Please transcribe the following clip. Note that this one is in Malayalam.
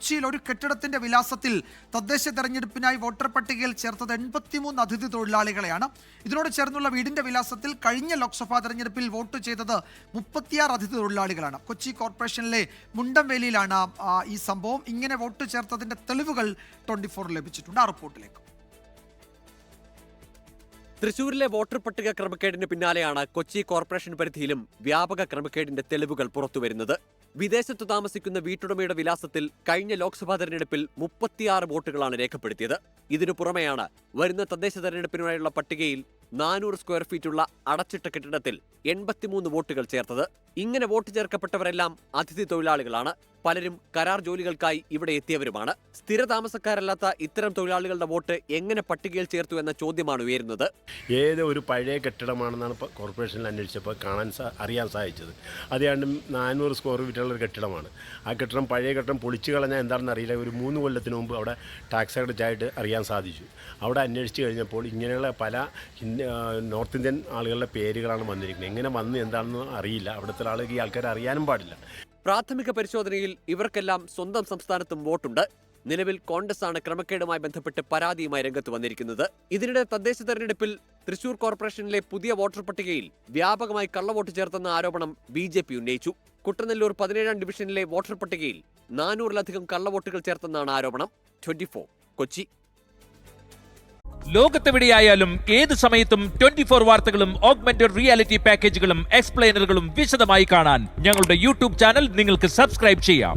കൊച്ചിയിൽ ഒരു കെട്ടിടത്തിന്റെ വിലാസത്തിൽ തദ്ദേശ തെരഞ്ഞെടുപ്പിനായി വോട്ടർ പട്ടികയിൽ ചേർത്തത് 83 അതിഥി തൊഴിലാളികളെയാണ്. ഇതിനോട് ചേർന്നുള്ള വീടിന്റെ വിലാസത്തിൽ കഴിഞ്ഞ ലോക്സഭാ തെരഞ്ഞെടുപ്പിൽ വോട്ട് ചെയ്തത് 36 അതിഥി തൊഴിലാളികളാണ്. കൊച്ചി കോർപ്പറേഷനിലെ മുണ്ടംവേലിയിലാണ് ഈ സംഭവം. ഇങ്ങനെ വോട്ട് ചേർത്തതിന്റെ തെളിവുകൾ 24 ലഭിച്ചിട്ടുണ്ട്. ആ റിപ്പോർട്ടിലേക്ക്. തൃശൂരിലെ വോട്ടർ പട്ടിക ക്രമക്കേടിന് പിന്നാലെയാണ് കൊച്ചി കോർപ്പറേഷൻ പരിധിയിലും വ്യാപക ക്രമക്കേടിന്റെ തെളിവുകൾ പുറത്തുവരുന്നത്. വിദേശത്ത് താമസിക്കുന്ന വീട്ടുടമയുടെ വിലാസത്തിൽ കഴിഞ്ഞ ലോക്സഭാ തെരഞ്ഞെടുപ്പിൽ 36 വോട്ടുകളാണ് രേഖപ്പെടുത്തിയത്. ഇതിനു പുറമെയാണ് വരുന്ന തദ്ദേശ തെരഞ്ഞെടുപ്പിനായുള്ള പട്ടികയിൽ 400 സ്ക്വയർ ഫീറ്റുള്ള അടച്ചിട്ട കെട്ടിടത്തിൽ 83 വോട്ടുകൾ ചേർത്തത്. ഇങ്ങനെ വോട്ട് ചേർക്കപ്പെട്ടവരെല്ലാം അതിഥി തൊഴിലാളികളാണ്. പലരും കരാർ ജോലികൾക്കായി ഇവിടെ എത്തിയവരുമാണ്. സ്ഥിര താമസക്കാരല്ലാത്ത ഇത്തരം തൊഴിലാളികളുടെ വോട്ട് എങ്ങനെ പട്ടികയിൽ ചേർത്തു എന്ന ചോദ്യമാണ് ഉയരുന്നത്. ഏത് ഒരു പഴയ കെട്ടിടമാണെന്നാണ് കോർപ്പറേഷനിൽ അന്വേഷിച്ചപ്പോൾ അറിയാൻ സാധിച്ചത്. അതുകൊണ്ട് 400 സ്ക്വയർ ഫീറ്റുള്ള ഒരു കെട്ടിടമാണ്. ആ കെട്ടിടം പഴയ കെട്ടിടം പൊളിച്ചു കളഞ്ഞാൽ എന്താണെന്ന് അറിയില്ല. ഒരു 3 കൊല്ലത്തിന് മുമ്പ് അവിടെ ടാക്സ് അടച്ചായിട്ട് അറിയാൻ സാധിച്ചു. അവിടെ അന്വേഷിച്ച് കഴിഞ്ഞപ്പോൾ ഇങ്ങനെയുള്ള പല നോർത്ത് ഇന്ത്യൻ ആളുകളുടെ പേരുകളാണ് വന്നിരിക്കുന്നത്. എങ്ങനെ വന്ന് എന്താണെന്ന് അറിയില്ല. അവിടുത്തെ ആളുകൾ ഈ ആൾക്കാരെ അറിയാനും പാടില്ല. പ്രാഥമിക പരിശോധനയിൽ ഇവർക്കെല്ലാം സ്വന്തം സംസ്ഥാനത്തും വോട്ടുണ്ട്. നിലവിൽ കോൺഗ്രസ് ആണ് ക്രമക്കേടുമായി ബന്ധപ്പെട്ട് പരാതിയുമായി രംഗത്ത് വന്നിരിക്കുന്നത്. ഇതിനിടെ തദ്ദേശ തെരഞ്ഞെടുപ്പിൽ തൃശൂർ കോർപ്പറേഷനിലെ പുതിയ വോട്ടർ പട്ടികയിൽ വ്യാപകമായി കള്ളവോട്ട് ചേർത്തെന്ന ആരോപണം BJP ഉന്നയിച്ചു. കുട്ടനെല്ലൂർ 17ാം ഡിവിഷനിലെ വോട്ടർ പട്ടികയിൽ 400-ലധികം കള്ളവോട്ടുകൾ ചേർത്തെന്നാണ് ആരോപണം. 24 കൊച്ചി. ലോകത്തെവിടെയായാലും ഏത് സമയത്തും 24 വാർത്തകളും ഓഗ്മെന്റഡ് റിയാലിറ്റി പാക്കേജുകളും എക്സ്പ്ലെയിനറുകളും വിശദമായി കാണാൻ ഞങ്ങളുടെ YouTube ചാനൽ നിങ്ങൾക്ക് സബ്സ്ക്രൈബ് ചെയ്യാം.